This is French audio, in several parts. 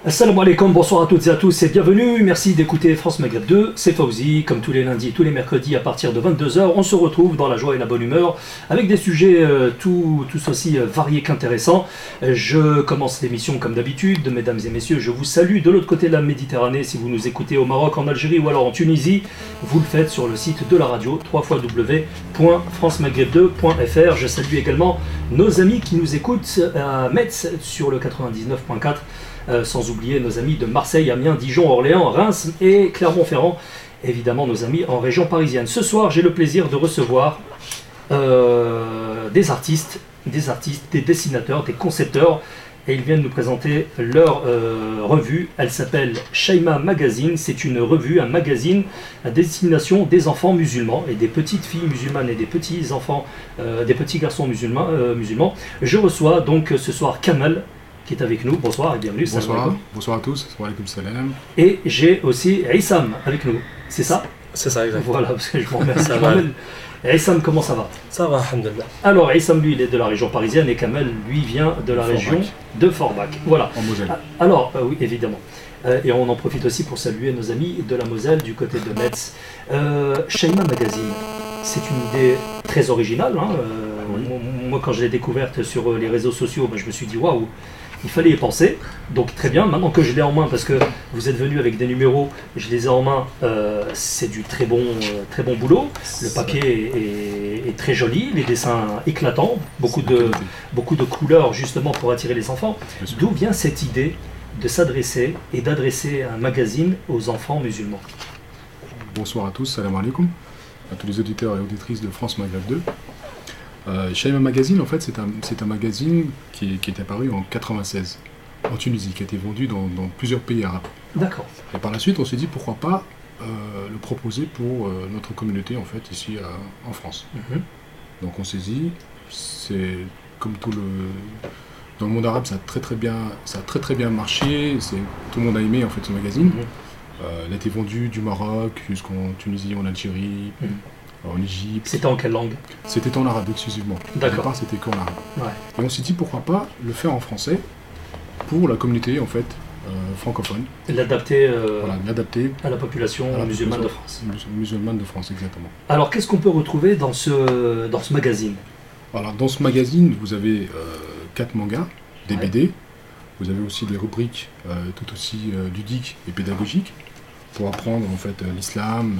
Assalamu alaikum, bonsoir à toutes et à tous et bienvenue, merci d'écouter France Maghreb 2, c'est Fauzi, comme tous les lundis et tous les mercredis à partir de 22h, on se retrouve dans la joie et la bonne humeur avec des sujets tous aussi variés qu'intéressants. Je commence l'émission comme d'habitude, mesdames et messieurs, je vous salue de l'autre côté de la Méditerranée, si vous nous écoutez au Maroc, en Algérie ou alors en Tunisie, vous le faites sur le site de la radio, www.francemaghreb2.fr. Je salue également nos amis qui nous écoutent à Metz sur le 99.4. Sans oublier nos amis de Marseille, Amiens, Dijon, Orléans, Reims et Clermont-Ferrand, évidemment nos amis en région parisienne. Ce soir, j'ai le plaisir de recevoir des artistes, des dessinateurs, des concepteurs, et ils viennent nous présenter leur revue. Elle s'appelle Shaima Magazine, c'est une revue, un magazine à destination des enfants musulmans et des petites filles musulmanes et des petits enfants, des petits garçons musulmans. Je reçois donc ce soir Kamel, qui est avec nous. Bonsoir et bienvenue. Bonsoir à tous. Wa alaykoum salam. Et j'ai aussi Issam avec nous. C'est ça? C'est ça, exactement. Voilà, parce que je m'en remercie. Issam, comment ça va? Ça va, alhamdoulilah. Alors, Issam, lui, il est de la région parisienne et Kamel, lui, vient de la région de Forbach. Voilà. En Moselle. Alors, oui, évidemment. Et on en profite aussi pour saluer nos amis de la Moselle, du côté de Metz. Shaima Magazine, c'est une idée très originale. Hein. Oui. Moi, quand je l'ai découverte sur les réseaux sociaux, je me suis dit, waouh, il fallait y penser, donc très bien. Maintenant que je l'ai en main, parce que vous êtes venu avec des numéros, je les ai en main, c'est du très bon boulot. Le papier est très joli, les dessins éclatants, beaucoup de couleurs justement pour attirer les enfants. D'où vient cette idée de s'adresser et d'adresser un magazine aux enfants musulmans? Bonsoir à tous, salam alaikum, à tous les auditeurs et auditrices de France Maghreb 2. Shaima Magazine, en fait, c'est un magazine qui est apparu en 96 en Tunisie, qui a été vendu dans plusieurs pays arabes. D'accord. Et par la suite, on s'est dit pourquoi pas le proposer pour notre communauté, en fait, ici en France. Donc on s'est dit, c'est comme dans le monde arabe, ça a très très bien marché. Tout le monde a aimé en fait ce magazine. Il a été vendu du Maroc jusqu'en Tunisie, en Algérie. En Égypte. C'était en quelle langue? C'était en arabe exclusivement. D'accord. Au départ, c'était qu'en arabe. Ouais. Et on s'est dit pourquoi pas le faire en français pour la communauté en fait francophone. L'adapter L'adapter à la population musulmane de France. Musulmane de France, exactement. Alors, qu'est-ce qu'on peut retrouver dans ce magazine? Alors, dans ce magazine, vous avez 4 mangas, des Ouais. BD. Vous avez aussi des rubriques tout aussi ludiques et pédagogiques, pour apprendre en fait l'islam,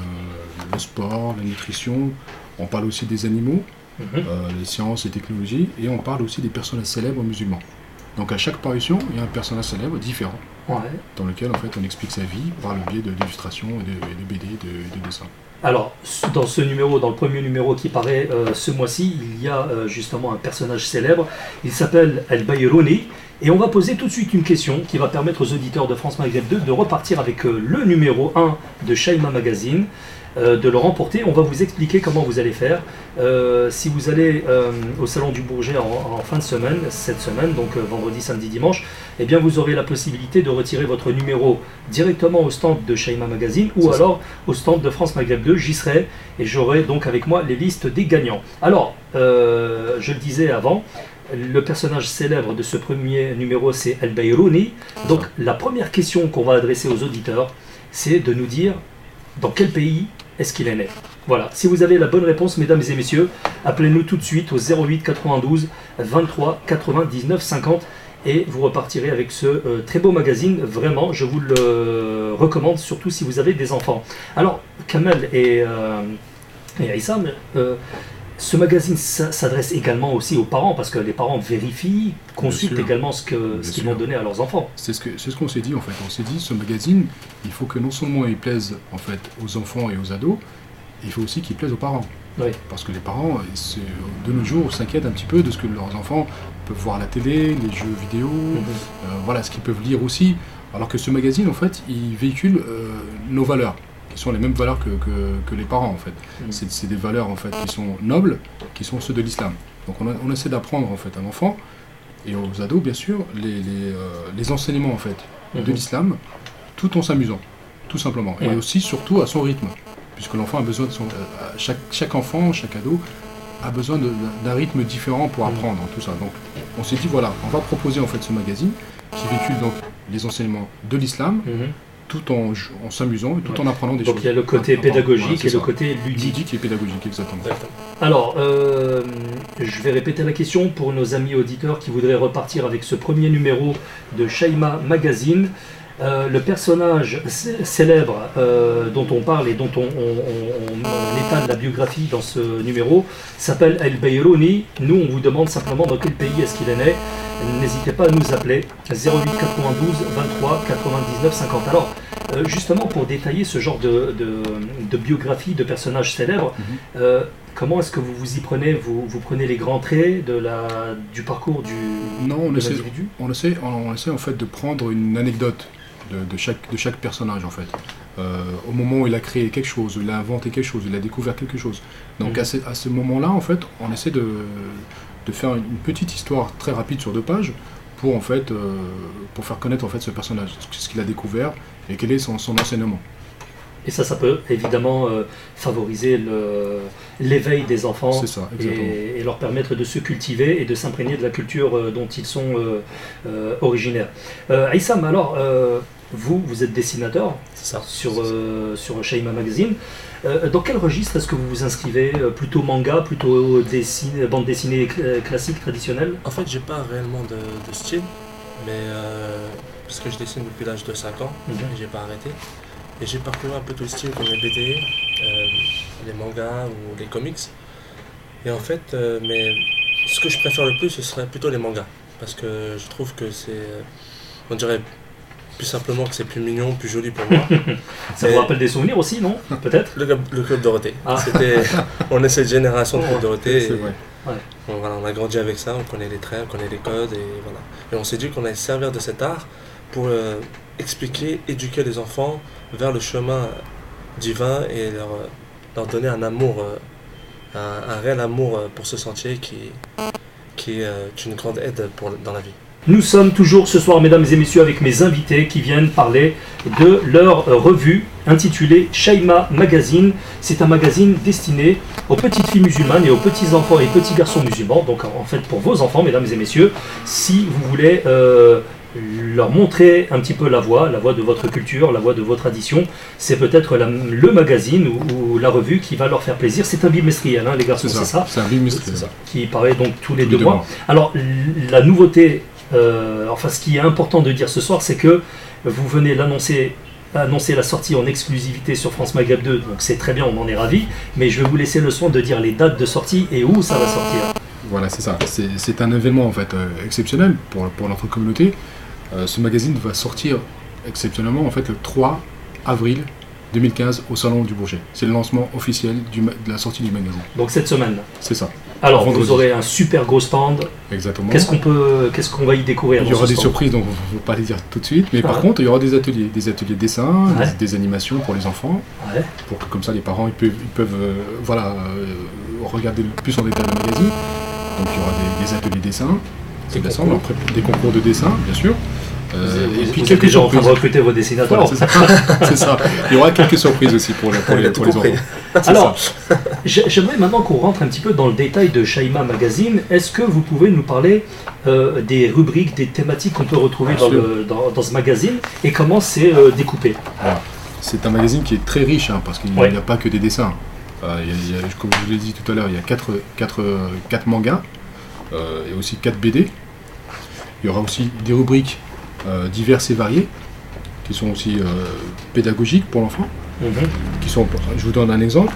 le sport, la nutrition. On parle aussi des animaux, les sciences et technologies, et on parle aussi des personnages célèbres musulmans. Donc à chaque parution, il y a un personnage célèbre différent, dans lequel en fait on explique sa vie par le biais d'illustrations et de BD, de dessins. Alors, dans le premier numéro qui paraît ce mois-ci, il y a justement un personnage célèbre. Il s'appelle El Bayrouni. Et on va poser tout de suite une question qui va permettre aux auditeurs de France Maghreb 2 de repartir avec le numéro 1 de Shaima Magazine, de le remporter. On va vous expliquer comment vous allez faire. Si vous allez au Salon du Bourget en fin de semaine, cette semaine, donc vendredi, samedi, dimanche, eh bien vous aurez la possibilité de retirer votre numéro directement au stand de Shaima Magazine ou alors au stand de France Maghreb 2. J'y serai et j'aurai donc avec moi les listes des gagnants. Alors, je le disais avant, le personnage célèbre de ce premier numéro, c'est El Bayrouni. Donc la première question qu'on va adresser aux auditeurs, c'est de nous dire dans quel pays est-ce qu'il est né. Voilà, si vous avez la bonne réponse, mesdames et messieurs, appelez-nous tout de suite au 08 92 23 99 50 et vous repartirez avec ce très beau magazine. Vraiment, je vous le recommande, surtout si vous avez des enfants. Alors, Kamel et Issam, ce magazine s'adresse également aussi aux parents, parce que les parents vérifient, consultent également ce qu'ils vont donner à leurs enfants. C'est ce qu'on s'est dit en fait. On s'est dit, ce magazine, il faut que non seulement il plaise en fait aux enfants et aux ados, il faut aussi qu'il plaise aux parents. Oui. Parce que les parents, de nos jours, s'inquiètent un petit peu de ce que leurs enfants peuvent voir à la télé, les jeux vidéo, voilà, ce qu'ils peuvent lire aussi. Alors que ce magazine, en fait, il véhicule nos valeurs, qui sont les mêmes valeurs que les parents en fait. C'est des valeurs en fait qui sont nobles, qui sont ceux de l'islam. Donc on essaie d'apprendre en fait à l'enfant et aux ados bien sûr les enseignements en fait de l'islam, tout en s'amusant, tout simplement. Et aussi surtout à son rythme, puisque l'enfant a besoin de chaque enfant, chaque ado a besoin d'un rythme différent pour apprendre tout ça. Donc on s'est dit voilà, on va proposer en fait ce magazine qui véhicule donc les enseignements de l'islam, tout en s'amusant et tout en apprenant des choses. Donc il y a le côté pédagogique et le côté ludique. Ludique et pédagogique, exactement. Alors, je vais répéter la question pour nos amis auditeurs qui voudraient repartir avec ce premier numéro de Shaima Magazine. Le personnage célèbre dont on parle et dont on étale la biographie dans ce numéro s'appelle El-Beirouni. Nous, on vous demande simplement dans quel pays est-ce qu'il est né. N'hésitez pas à nous appeler 08 92 23 99 50. Alors, justement, pour détailler ce genre de biographie de personnages célèbres, comment est-ce que vous vous y prenez? Vous prenez les grands traits du parcours de l'individu? On essaie en fait de prendre une anecdote de chaque personnage en fait. Au moment où il a créé quelque chose, il a inventé quelque chose, il a découvert quelque chose. Donc à ce moment-là, en fait, on essaie de faire une petite histoire très rapide sur 2 pages pour en fait pour faire connaître en fait ce personnage, ce qu'il a découvert et quel est son enseignement. Et ça peut évidemment favoriser l'éveil des enfants. C'est ça, et leur permettre de se cultiver et de s'imprégner de la culture dont ils sont originaires. Aïssam, alors, vous êtes dessinateur sur Shaima Magazine. Dans quel registre est-ce que vous vous inscrivez? Plutôt manga, plutôt bande dessinée classique, traditionnelle? En fait, j'ai pas réellement de style, mais parce que je dessine depuis l'âge de 5 ans, et j'ai pas arrêté. Et j'ai parcouru un peu tout le style comme les BD, les mangas ou les comics. Et en fait, mais ce que je préfère le plus, ce serait plutôt les mangas. Parce que je trouve que on dirait plus simplement que c'est plus mignon, plus joli pour moi. Ça vous rappelle des souvenirs aussi, non? Peut-être le Club Dorothée. On est cette génération de Club Dorothée. C'est vrai. Voilà, on a grandi avec ça, on connaît les traits, on connaît les codes. Et, voilà. Et on s'est dit qu'on allait se servir de cet art pour expliquer, éduquer les enfants vers le chemin divin et leur donner un amour, un réel amour pour ce sentier qui est une grande aide dans la vie. Nous sommes toujours ce soir, mesdames et messieurs, avec mes invités qui viennent parler de leur revue intitulée Shaima Magazine. C'est un magazine destiné aux petites filles musulmanes et aux petits enfants et petits garçons musulmans. Donc en fait pour vos enfants, mesdames et messieurs, si vous voulez leur montrer un petit peu la voie de votre culture, la voie de vos traditions, c'est peut-être le magazine ou la revue qui va leur faire plaisir. C'est un bimestriel, hein, les garçons, c'est ça? C'est un bimestriel. Qui paraît donc tous les 2 mois. Alors la nouveauté, ce qui est important de dire ce soir, c'est que vous venez annoncer la sortie en exclusivité sur France Maghreb 2, donc c'est très bien, on en est ravis, mais je vais vous laisser le soin de dire les dates de sortie et où ça va sortir. Voilà, c'est ça. C'est un événement en fait exceptionnel pour notre communauté. Ce magazine va sortir exceptionnellement en fait le 3 avril 2015 au Salon du Bourget. C'est le lancement officiel de la sortie du magazine. Donc cette semaine. C'est ça. Alors vendredi. Vous aurez un super gros stand. Exactement. Qu'est-ce qu'on va y découvrir? Il y aura des surprises, donc on ne va pas les dire tout de suite. Mais par contre, il y aura des ateliers dessin, des animations pour les enfants, pour que comme ça les parents ils peuvent regarder plus en détail le magazine. Donc il y aura des ateliers dessin, des concours de dessin, bien sûr. Et puis quelques gens en train de recruter vos dessinateurs. Voilà, c'est ça. Il y aura quelques surprises aussi pour les enfants. Alors, j'aimerais maintenant qu'on rentre un petit peu dans le détail de Shaima Magazine. Est-ce que vous pouvez nous parler des rubriques, des thématiques qu'on peut retrouver dans ce magazine et comment c'est découpé? Voilà. C'est un magazine qui est très riche, parce qu'il n'y a pas que des dessins. Comme je vous l'ai dit tout à l'heure, il y a 4 mangas et aussi 4 BD. Il y aura aussi des rubriques diverses et variées, qui sont aussi pédagogiques pour l'enfant. Je vous donne un exemple.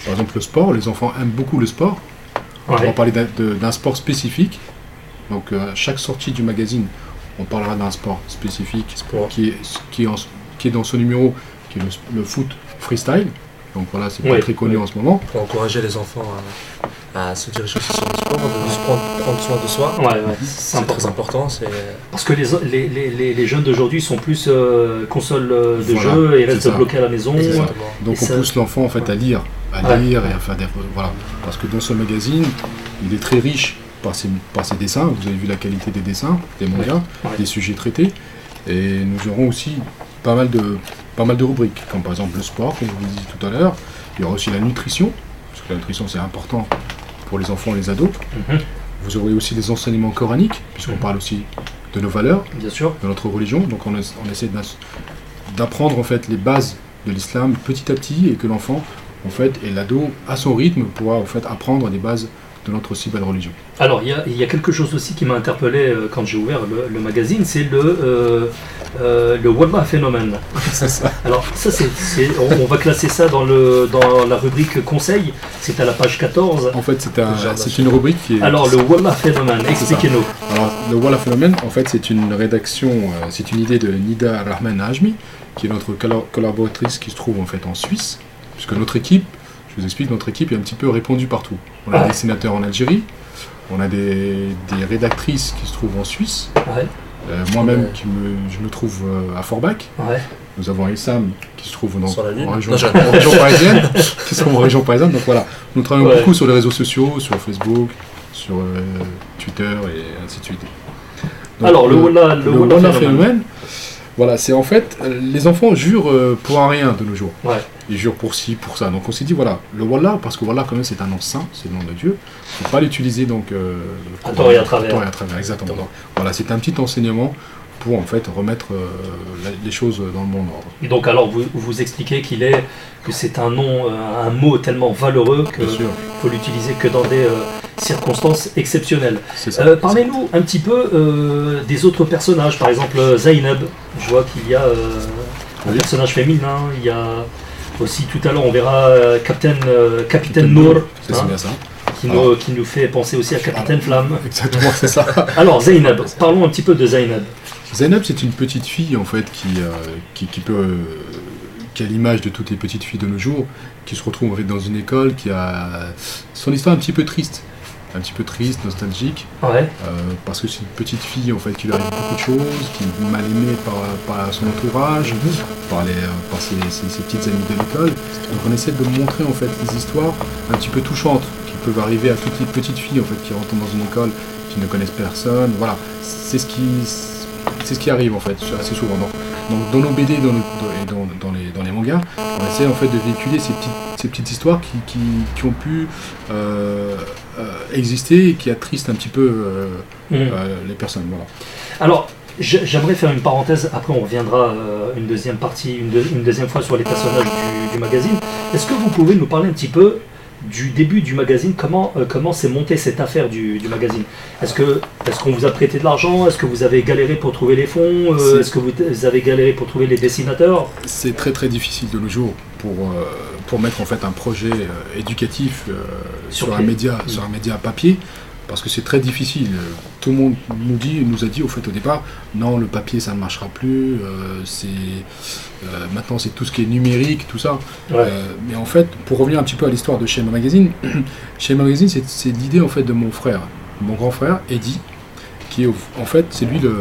Par exemple, le sport. Les enfants aiment beaucoup le sport. On va parler d'un sport spécifique. Donc, à chaque sortie du magazine, on parlera d'un sport spécifique qui est dans ce numéro, qui est le foot freestyle. Donc voilà, c'est pas très connu en ce moment. Pour encourager les enfants à se diriger aussi sur le sport, de se prendre soin de soi. C'est très important. Parce que les jeunes d'aujourd'hui sont plus consoles de jeu et restent bloqués à la maison. Donc on pousse l'enfant en fait à lire et à faire des... Voilà. Parce que dans ce magazine, il est très riche par ses dessins. Vous avez vu la qualité des dessins, des mangas, des sujets traités. Et nous aurons aussi pas mal de rubriques, comme par exemple le sport, comme je vous l'ai dit tout à l'heure. Il y aura aussi la nutrition, parce que la nutrition c'est important pour les enfants et les ados. Vous aurez aussi les enseignements coraniques, puisqu'on parle aussi de nos valeurs, Bien sûr. de notre religion. Donc on essaie d'apprendre en fait les bases de l'islam petit à petit et que l'enfant en fait et l'ado à son rythme pourra en fait apprendre les bases de notre si belle religion. Alors il y a quelque chose aussi qui m'a interpellé quand j'ai ouvert le magazine, c'est le Wallah phénomène. C'est ça. Alors ça on va classer ça dans la rubrique conseil, c'est à la page 14. En fait c'est une rubrique qui est... Alors le Wallah phénomène, expliquez-nous. Alors le Wallah phénomène en fait c'est une rédaction, c'est une idée de Nida Rahman Najmi qui est notre collaboratrice qui se trouve en fait en Suisse, puisque notre équipe, je vous explique, notre équipe est un petit peu répandue partout. On a des dessinateurs en Algérie, on a des rédactrices qui se trouvent en Suisse, Ouais. moi-même je me trouve à Forbach. Ouais. Nous avons Issam qui se trouve Sur la Lune. en région parisienne, qui se trouve en région parisienne. Donc voilà, nous travaillons beaucoup sur les réseaux sociaux, sur Facebook, sur Twitter et ainsi de suite. Donc, Alors le Wallah phénomène, voilà, c'est en fait, les enfants jurent pour un rien de nos jours. Ouais. Ils jurent pour ci, pour ça. Donc on s'est dit, voilà, le Wallah, parce que Wallah quand même c'est un nom saint, c'est le nom de Dieu, il ne faut pas l'utiliser donc... à tort et à travers. Exactement. Donc, voilà, c'est un petit enseignement pour en fait remettre les choses dans le bon ordre. Et donc alors vous expliquez que c'est un nom, un mot tellement valeureux qu'il faut l'utiliser que dans des circonstances exceptionnelles. C'est ça. Parlez-nous un petit peu des autres personnages, par exemple Zainab. Je vois qu'il y a un personnage féminin, il y a aussi tout à l'heure on verra Capitaine Nour, C'est bien ça. qui nous fait penser aussi à Capitaine Flamme. Exactement, c'est ça. Alors Zainab, parlons un petit peu de Zainab. Zainab, c'est une petite fille en fait qui peut, qui a l'image de toutes les petites filles de nos jours, qui se retrouve en fait dans une école qui a son histoire un petit peu triste, nostalgique, parce que c'est une petite fille en fait qui lui arrive beaucoup de choses, qui est mal aimée par son entourage, par ses petites amies de l'école. Donc on essaie de montrer en fait les histoires un petit peu touchantes qui peuvent arriver à toutes les petites filles en fait qui rentrent dans une école, qui ne connaissent personne. Voilà, c'est ce qui arrive en fait assez souvent. Donc dans nos BD et dans les mangas, on essaie en fait de véhiculer ces petites histoires qui ont pu exister et qui attristent un petit peu les personnes. Voilà. Alors, j'aimerais faire une parenthèse, après on reviendra une deuxième partie, une deuxième fois sur les personnages du magazine. Est-ce que vous pouvez nous parler un petit peu du début du magazine, comment s'est montée cette affaire du magazine? Est-ce qu'on vous a prêté de l'argent? Est-ce que vous avez galéré pour trouver les fonds? Est-ce que vous avez galéré pour trouver les dessinateurs? C'est très très difficile de nos jours pour mettre en fait un projet éducatif sur un média papier, parce que c'est très difficile. Tout le monde nous a dit au fait au départ, non, le papier ça ne marchera plus, maintenant c'est tout ce qui est numérique, tout ça. Mais en fait, pour revenir un petit peu à l'histoire de Shema Magazine, Shema Magazine c'est l'idée en fait de mon frère, mon grand frère Eddy, qui est en fait c'est lui le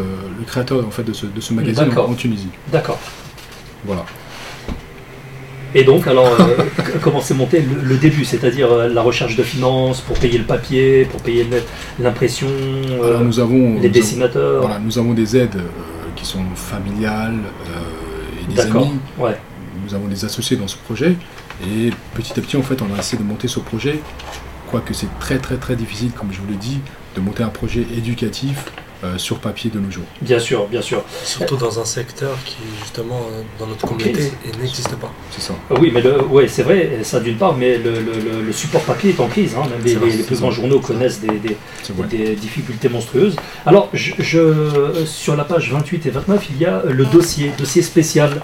créateur en fait de ce magazine en Tunisie. D'accord. Voilà. Et donc, alors, comment s'est monté le début, c'est-à-dire la recherche de finances pour payer le papier, pour payer l'impression, les dessinateurs? Nous avons des aides qui sont familiales et des amis. Nous avons des associés dans ce projet. Et petit à petit, en fait, on a essayé de monter ce projet. Quoique c'est très très très difficile, comme je vous l'ai dit, de monter un projet éducatif sur papier de nos jours. Bien sûr, bien sûr. Surtout dans un secteur qui, justement, dans notre communauté, n'existe pas. C'est ça. Oui, mais c'est vrai, ça d'une part, mais le support papier est en crise. Hein. Même les plus grands journaux connaissent des difficultés monstrueuses. Alors, sur la page 28 et 29, il y a le dossier spécial.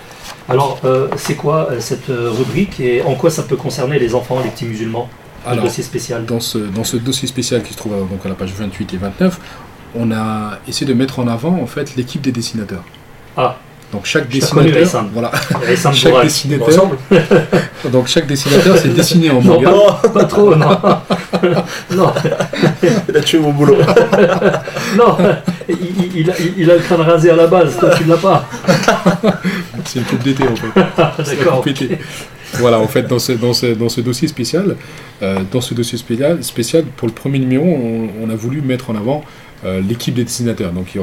Alors, c'est quoi cette rubrique et en quoi ça peut concerner les enfants, les petits musulmans? Alors, dossier spécial. Dans ce dossier spécial qui se trouve donc à la page 28 et 29, on a essayé de mettre en avant en fait l'équipe des dessinateurs. Ah. Donc chaque dessinateur, voilà. Donc chaque dessinateur s'est dessiné en manga. Non, pas trop, non. Non. Il a tué mon boulot. Non, il a le crâne rasé à la base, toi tu ne l'as pas. C'est une coupe d'été en fait. D'accord. Okay. Voilà, en fait, dans ce dossier spécial, pour le premier numéro, on a voulu mettre en avant l'équipe des dessinateurs. Donc il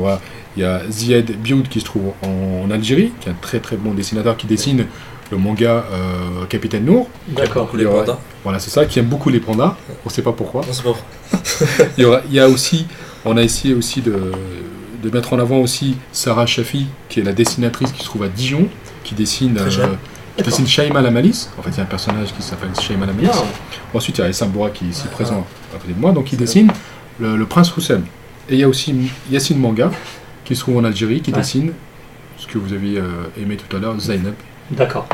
y a Zied Bioud qui se trouve en Algérie, qui est un très très bon dessinateur qui dessine le manga Capitaine Nour. D'accord. Les pandas. Voilà, c'est ça, qui aime beaucoup les pandas. On ne sait pas pourquoi. On sait pas pourquoi. On a essayé aussi de mettre en avant aussi Sarah Chafi, qui est la dessinatrice qui se trouve à Dijon, qui dessine Shaima la Malice. En fait, il y a un personnage qui s'appelle Shaima la Malice. Ensuite, il y a Essam Boura qui est ici présent à côté de moi, donc il dessine le prince Roussem. Et il y a aussi Yassine Manga, qui se trouve en Algérie, qui dessine ce que vous aviez aimé tout à l'heure, Zainab. D'accord.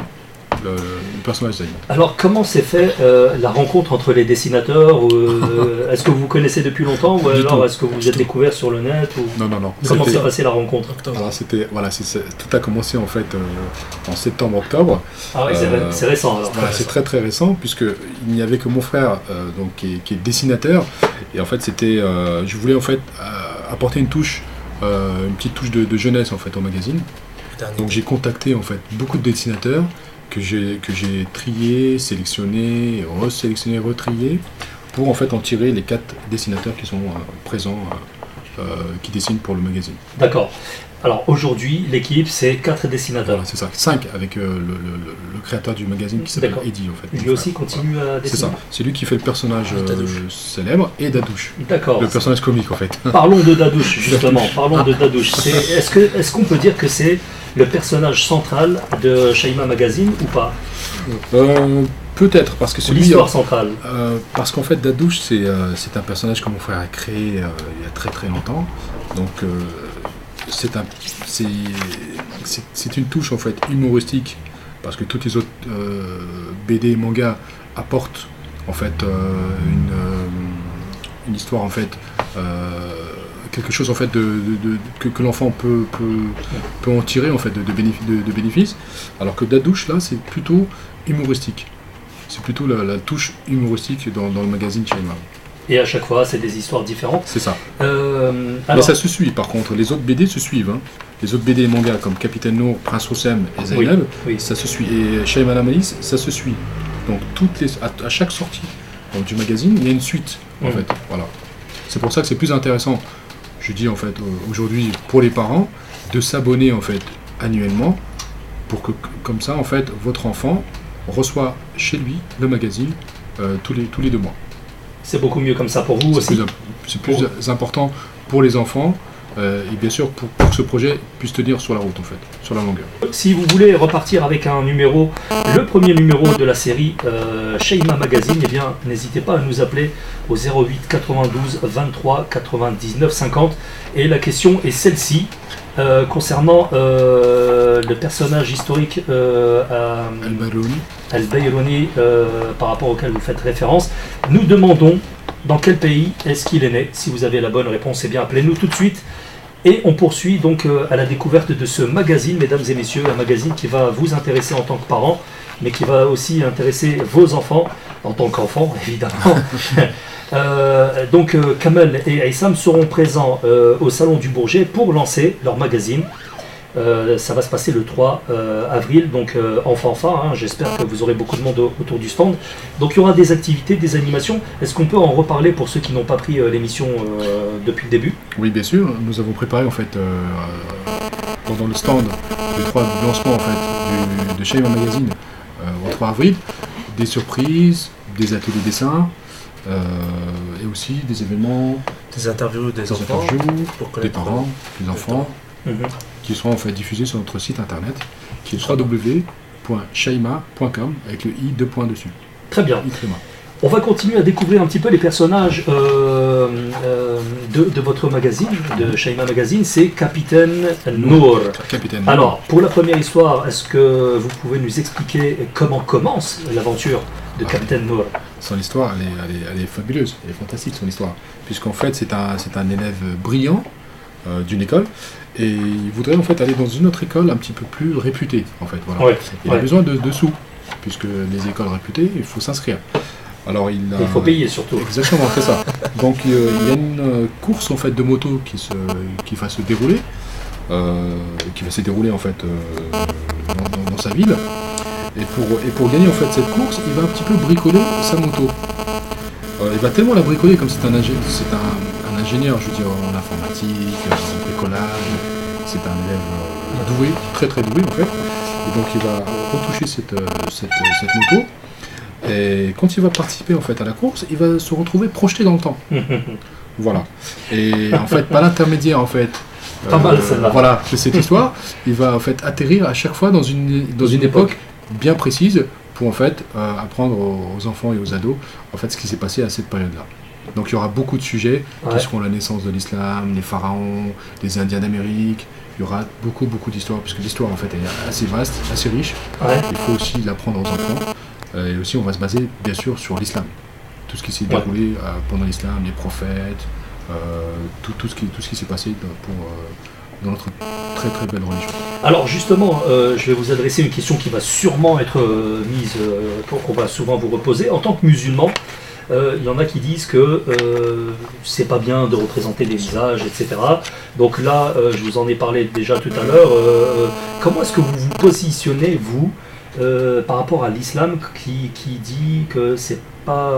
Le personnage Zainab. Alors, comment s'est fait la rencontre entre les dessinateurs est-ce que vous vous connaissez depuis longtemps ou alors est-ce que vous vous êtes découvert sur le net Non. Comment s'est passée la rencontre? Alors, tout a commencé en fait en septembre-octobre. Ah oui, c'est récent alors. Voilà, c'est très très récent, puisqu'il n'y avait que mon frère donc, qui est dessinateur. Et en fait, je voulais en fait apporter une petite touche de jeunesse en fait au magazine. Donc j'ai contacté en fait beaucoup de dessinateurs que j'ai triés, sélectionnés, resélectionnés, retriés pour en fait en tirer les 4 dessinateurs qui sont présents, qui dessinent pour le magazine. D'accord. Alors aujourd'hui, l'équipe, c'est 4 dessinateurs. Voilà, c'est ça. 5 avec le créateur du magazine qui s'appelle Eddy en fait. Lui aussi continue à dessiner. C'est ça. C'est lui qui fait le personnage célèbre et Dadouche. D'accord. Le personnage comique en fait. Parlons de Dadouche justement. Parlons de Dadouche. Est-ce qu'on peut dire que c'est le personnage central de Shaima Magazine ou pas? Peut-être, parce que c'est l'histoire centrale. Parce qu'en fait, Dadouche, c'est un personnage que mon frère a créé il y a très très longtemps. Donc, c'est une touche en fait humoristique, parce que toutes les autres BD et mangas apportent en fait une histoire en fait. Quelque chose en fait que l'enfant peut en tirer en fait de bénéfices, alors que Dadouche là c'est plutôt humoristique, c'est plutôt la touche humoristique dans le magazine Shaima. Et à chaque fois c'est des histoires différentes. C'est ça. Mais ça se suit par contre, les autres BD se suivent. Hein. Les autres BD et mangas comme Capitaine Nour, Prince Roussem et Zainab, ça se suit. Et Shaima la Malice, ça se suit. Donc à chaque sortie du magazine, il y a une suite en fait. Voilà. C'est pour ça que c'est plus intéressant. Je dis en fait aujourd'hui pour les parents de s'abonner en fait annuellement pour que comme ça en fait votre enfant reçoit chez lui le magazine tous les 2 mois. C'est beaucoup mieux comme ça pour vous aussi. C'est plus important pour les enfants et bien sûr pour que ce projet puisse tenir sur la route en fait, sur la longueur. Si vous voulez repartir avec un numéro, le premier numéro de la série Shaima Magazine, eh bien n'hésitez pas à nous appeler au 08 92 23 99 50. Et la question est celle-ci, concernant le personnage historique Al-Bayrouni, par rapport auquel vous faites référence. Nous demandons dans quel pays est-ce qu'il est né. Si vous avez la bonne réponse, eh bien appelez-nous tout de suite. Et on poursuit donc à la découverte de ce magazine, mesdames et messieurs, un magazine qui va vous intéresser en tant que parents, mais qui va aussi intéresser vos enfants, en tant qu'enfants évidemment. Donc Kamel et Aïssam seront présents au Salon du Bourget pour lancer leur magazine. Ça va se passer le 3 avril, donc en fanfare, hein. J'espère que vous aurez beaucoup de monde autour du stand. Donc il y aura des activités, des animations. Est-ce qu'on peut en reparler pour ceux qui n'ont pas pris l'émission depuis le début? Oui, bien sûr. Nous avons préparé en fait pendant le stand du 3 lancement en fait de Shaima Magazine au 3 avril des surprises, des ateliers dessin. Et aussi des événements, des interviews des enfants, des parents, des enfants, qui seront en fait diffusés sur notre site internet qui est www.shaima.com avec le i 2 points dessus. Très bien. On va continuer à découvrir un petit peu les personnages de votre magazine, de Shaima Magazine. C'est Capitaine Nour. Alors, pour la première histoire, est-ce que vous pouvez nous expliquer comment commence l'aventure de Capitaine Nour? Son histoire, elle est fabuleuse, elle est fantastique son histoire, puisqu'en fait c'est un élève brillant d'une école, et il voudrait en fait aller dans une autre école un petit peu plus réputée en fait. Voilà. Il a besoin de sous, puisque les écoles réputées, il faut s'inscrire. Alors il faut payer surtout. Exactement, c'est ça. Donc il y a une course en fait de moto qui va se dérouler, en fait dans sa ville. Et pour gagner en fait cette course, il va un petit peu bricoler sa moto. Il va tellement la bricoler, comme c'est un ingénieur, je veux dire, en informatique, en bricolage. C'est un élève doué, très très doué en fait. Et donc il va retoucher cette moto. Et quand il va participer en fait à la course, il va se retrouver projeté dans le temps. Voilà. Et en fait, par l'intermédiaire en fait Pas mal, celle-là. Voilà, de cette histoire, il va en fait atterrir à chaque fois dans une époque bien précise pour en fait apprendre aux enfants et aux ados en fait ce qui s'est passé à cette période-là. Donc il y aura beaucoup de sujets qui seront la naissance de l'islam, les pharaons, les Indiens d'Amérique. Il y aura beaucoup d'histoires, puisque l'histoire en fait est assez vaste, assez riche. Il faut aussi l'apprendre aux enfants. Et aussi on va se baser bien sûr sur l'islam. Tout ce qui s'est déroulé pendant l'islam, les prophètes, tout ce qui s'est passé dans notre très très belle religion. Alors justement, je vais vous adresser une question qui va sûrement être mise, qu'on va souvent vous reposer. En tant que musulman, il y en a qui disent que c'est pas bien de représenter des visages, etc. Donc là, je vous en ai parlé déjà tout à l'heure. Comment est-ce que vous vous positionnez, vous, par rapport à l'islam qui dit que c'est pas,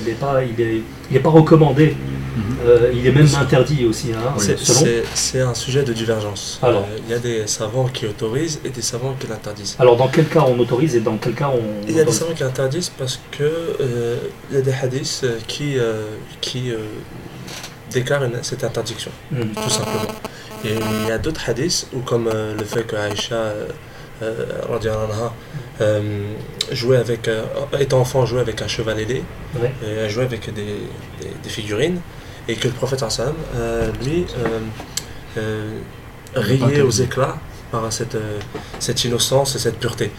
il est pas recommandé, il est même interdit aussi. Hein, c'est un sujet de divergence. Il y a des savants qui autorisent et des savants qui l'interdisent. Alors dans quel cas on autorise et dans quel cas on... Il y a des savants qui l'interdisent parce que il y a des hadiths qui déclarent cette interdiction, tout simplement. Et il y a d'autres hadiths où, comme le fait que Aïcha étant enfant, jouait avec un cheval ailé, et jouait avec des figurines, et que le prophète lui riait aux éclats par cette innocence et cette pureté.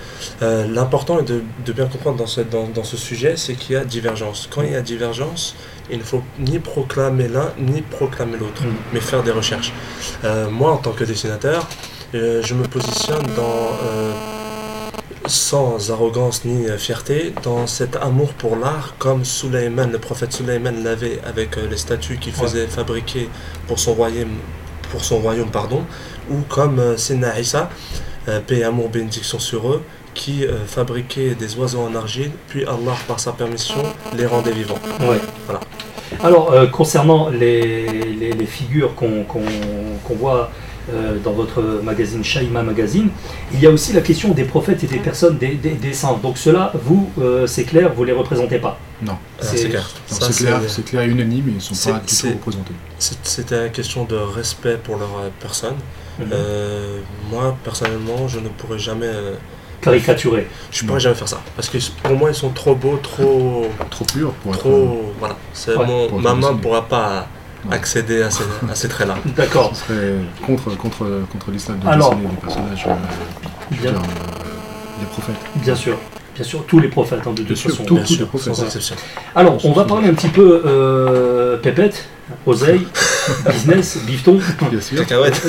L'important est de bien comprendre dans ce sujet, c'est qu'il y a divergence. Quand il y a divergence, il ne faut ni proclamer l'un ni proclamer l'autre, mais faire des recherches. Moi, en tant que dessinateur, je me positionne sans arrogance ni fierté, dans cet amour pour l'art, comme le prophète Sulayman l'avait avec les statues qu'il faisait fabriquer pour son royaume, ou comme Sina Isa, paix, amour, bénédiction sur eux, qui fabriquait des oiseaux en argile, puis Allah, par sa permission, les rendait vivants. Voilà. Alors, concernant les figures qu'on voit dans votre magazine Shaima Magazine, il y a aussi la question des prophètes et des personnes, des saints. Donc ceux-là, vous, c'est clair, vous ne les représentez pas. Non, c'est clair. C'est clair et unanime, ils ne sont pas du tout représentés. C'était une question de respect pour leur personne. Moi, personnellement, je ne pourrais jamais... caricaturer. Je ne pourrais jamais faire ça. Parce que pour moi, ils sont trop beaux, trop purs. Voilà. Ma main ne pourra pas accéder à ces traits-là. D'accord. Ce serait contre l'islam de dessiner des personnages, des prophètes. Bien sûr, tous les prophètes, de toute façon. Tous les prophètes. Sans exception. Alors, on va parler un petit peu pépette, oseille, business, bifton, cacahuètes.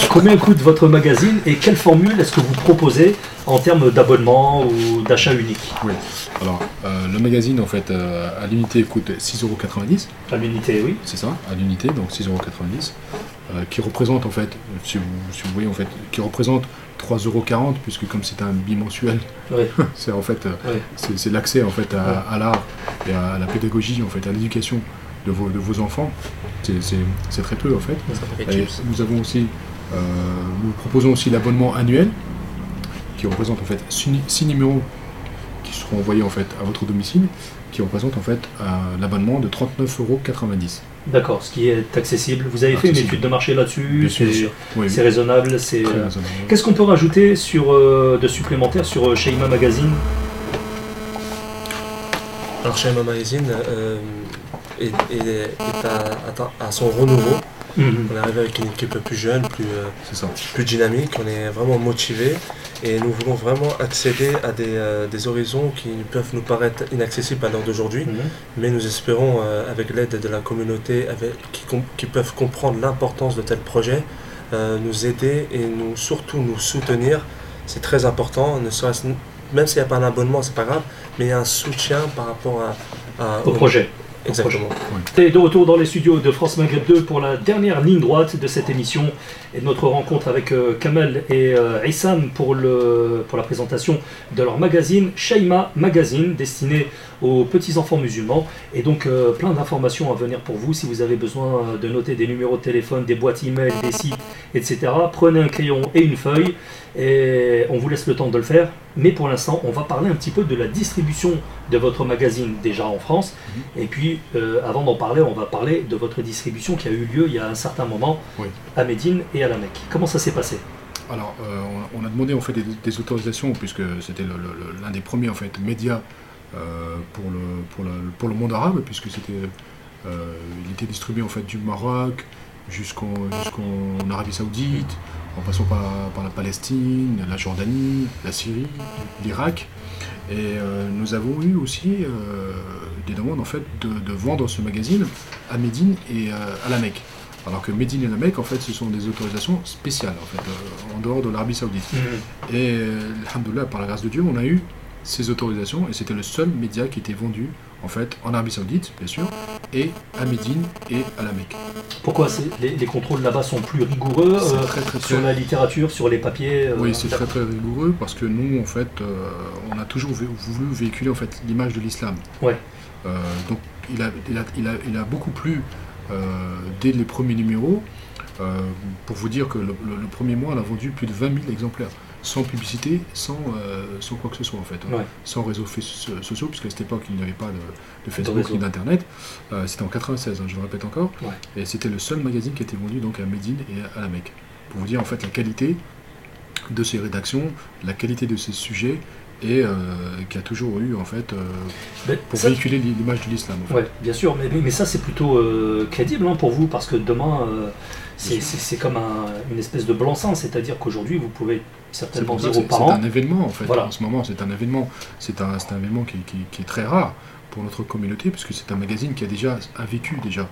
Combien coûte votre magazine et quelle formule est-ce que vous proposez en termes d'abonnement ou d'achat unique? Oui. Alors, le magazine, en fait, à l'unité coûte 6,90 €. À l'unité, oui. C'est ça, à l'unité, donc 6,90 €, qui représente, en fait, si vous voyez, en fait, qui représente 3,40 €, puisque comme c'est un bimensuel, c'est en fait, c'est l'accès, en fait, à l'art et à la pédagogie, en fait, à l'éducation de vos enfants. C'est très peu, en fait. Et nous proposons aussi l'abonnement annuel, qui représente, en fait, 6 numéros qui seront envoyés, en fait, à votre domicile, qui représente, en fait, l'abonnement de 39,90 €. D'accord, ce qui est accessible. Vous avez fait une étude de marché là-dessus, c'est raisonnable. Qu'est-ce qu'on peut rajouter de supplémentaire sur Shaima Magazine? Alors Shaima Magazine est à son renouveau. On est arrivé avec une équipe plus jeune, plus dynamique, on est vraiment motivé et nous voulons vraiment accéder à des horizons qui peuvent nous paraître inaccessibles à l'heure d'aujourd'hui, mais nous espérons, avec l'aide de la communauté, qui peuvent comprendre l'importance de tels projets, nous aider et surtout nous soutenir. C'est très important, même s'il n'y a pas un abonnement, c'est pas grave, mais il y a un soutien par rapport au projet. Exactement. Et de retour dans les studios de France Maghreb 2 pour la dernière ligne droite de cette émission et de notre rencontre avec Kamel et Issam pour la présentation de leur magazine Shaima Magazine, destiné aux petits-enfants musulmans. Et donc plein d'informations à venir pour vous si vous avez besoin de noter des numéros de téléphone, des boîtes email, des sites, etc. Prenez un crayon et une feuille Et on vous laisse le temps de le faire. Mais pour l'instant, on va parler un petit peu de la distribution de votre magazine déjà en France. Et puis, avant d'en parler, on va parler de votre distribution qui a eu lieu il y a un certain moment à Médine et à la Mecque. Comment ça s'est passé? Alors, on a demandé en fait des autorisations puisque c'était l'un des premiers en fait médias pour le monde arabe, puisque il était distribué en fait du Maroc jusqu'en Arabie Saoudite, en passant par la Palestine, la Jordanie, la Syrie, l'Irak. Et nous avons eu aussi des demandes en fait de vendre ce magazine à Médine et à la Mecque. Alors que Médine et la Mecque, en fait, ce sont des autorisations spéciales, en fait, en dehors de l'Arabie Saoudite. Et, alhamdoulilah, par la grâce de Dieu, on a eu ces autorisations, et c'était le seul média qui était vendu, en fait, en Arabie Saoudite, bien sûr, et à Médine et à la Mecque. Pourquoi les contrôles là-bas sont plus rigoureux sur la littérature, sur les papiers Oui, c'est très très rigoureux, parce que nous, en fait, on a toujours voulu véhiculer, en fait, l'image de l'islam. Ouais. Donc, il a beaucoup plu dès les premiers numéros, pour vous dire que le premier mois, on a vendu plus de 20 000 exemplaires, sans publicité, sans quoi que ce soit en fait, sans réseaux sociaux, puisqu'à cette époque, il n'y avait pas de Facebook ni d'Internet. C'était en 96, je le répète encore, et c'était le seul magazine qui était vendu donc à Médine et à la Mecque. Pour vous dire en fait la qualité de ces rédactions, la qualité de ces sujets, et qui a toujours eu en fait pour véhiculer l'image de l'islam. En fait. Oui, bien sûr, mais ça c'est plutôt crédible pour vous, parce que demain c'est comme une espèce de blanc-seing, c'est-à-dire qu'aujourd'hui vous pouvez certainement dire aux parents... C'est un événement en fait, en ce moment c'est un événement, c'est un événement qui est très rare pour notre communauté, puisque c'est un magazine qui a déjà un vécu déjà.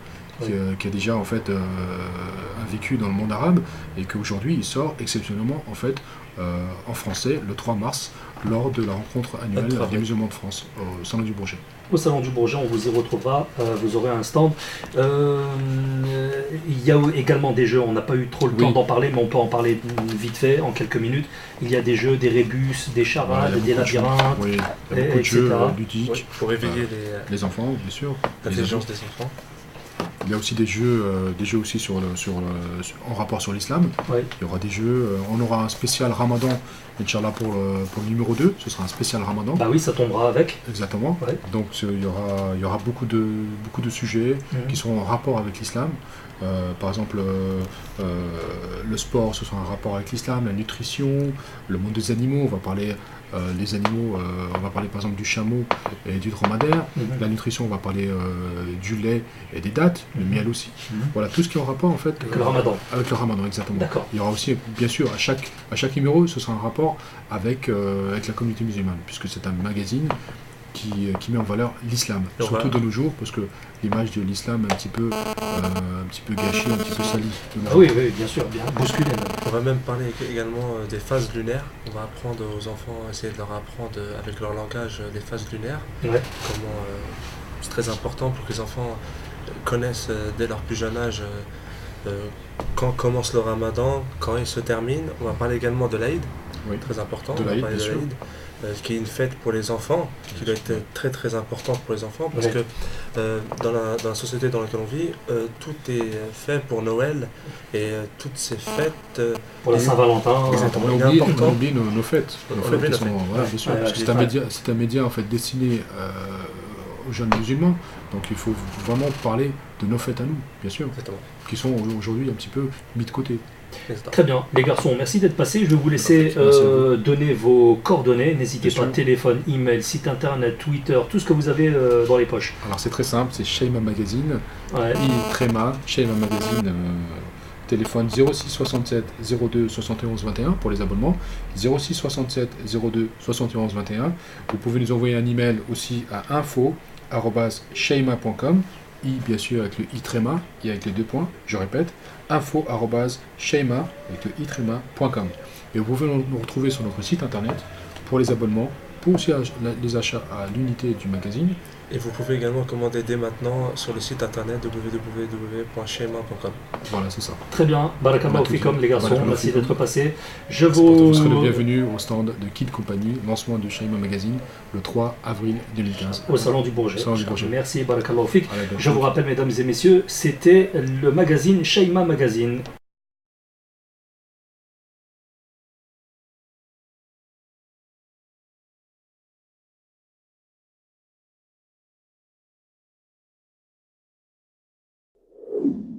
Qui a déjà en fait un vécu dans le monde arabe, et qu'aujourd'hui il sort exceptionnellement en fait en français le 3 mars lors de la rencontre annuelle des musulmans de France au Salon du Bourget. Au Salon du Bourget, on vous y retrouvera, vous aurez un stand. Il y a également des jeux, on n'a pas eu trop le temps d'en parler, mais on peut en parler vite fait, en quelques minutes. Il y a des jeux, des rébus, des charades, des labyrinthes, beaucoup de jeux ludiques pour éveiller les enfants, bien sûr. L'intelligence des enfants. Il y a aussi des jeux aussi en rapport sur l'islam. Il y aura des jeux, on aura un spécial Ramadan, Inch'Allah pour le numéro 2, ce sera un spécial Ramadan. Bah oui, ça tombera avec. Exactement. Donc il y aura beaucoup de sujets qui sont en rapport avec l'islam. Par exemple, le sport, ce sera un rapport avec l'islam, la nutrition, le monde des animaux, on va parler les animaux, on va parler par exemple du chameau et du dromadaire. La nutrition, on va parler du lait et des dattes, le miel aussi. Voilà, tout ce qui est en rapport en fait avec le Ramadan. Avec le Ramadan, exactement. D'accord. Il y aura aussi, bien sûr, à chaque numéro, ce sera un rapport avec la communauté musulmane, puisque c'est un magazine qui met en valeur l'islam, surtout de nos jours, parce que l'image de l'islam est un petit peu gâchée, un petit peu salie. Oui, bien sûr, bien bousculée. On va même parler également des phases lunaires. On va apprendre aux enfants, essayer de leur apprendre avec leur langage des phases lunaires. Comment c'est très important pour que les enfants connaissent dès leur plus jeune âge quand commence le Ramadan, quand il se termine. On va parler également de l'Aïd, très important. De l'Aïd, bien sûr. Qui est une fête pour les enfants, qui doit être très très importante pour les enfants, parce que dans la société dans laquelle on vit, tout est fait pour Noël, et toutes ces fêtes... pour la Saint-Valentin, on oublie nos fêtes. Bien sûr, parce que c'est un média en fait destiné aux jeunes musulmans, donc il faut vraiment parler de nos fêtes à nous, bien sûr, qui sont aujourd'hui un petit peu mis de côté. Très bien, les garçons, merci d'être passés. Je vais vous laisser donner vos coordonnées. N'hésitez pas, téléphone, email, site internet, Twitter, tout ce que vous avez dans les poches. Alors c'est très simple, c'est Sheima Magazine, Sheima Magazine, téléphone 06 67 02 71 21 pour les abonnements, 06 67 02 71 21. Vous pouvez nous envoyer un email aussi à info@sheima.com. Bien sûr avec le i-tréma et avec les 2 points, je répète, info@sheima avec le i-tréma.com. Et vous pouvez nous retrouver sur notre site internet pour les abonnements, pour aussi les achats à l'unité du magazine. Et vous pouvez également commander dès maintenant sur le site internet www.sheima.com. Voilà, c'est ça. Très bien, barakallahu fikum les garçons, merci d'être passés. Vous serez le bienvenu au stand de Kid Company, lancement de Sheima Magazine, le 3 avril 2015. Au Salon du Bourget. Merci, barakallahu fik. Je vous rappelle, mesdames et messieurs, c'était le magazine Sheima Magazine. revoir.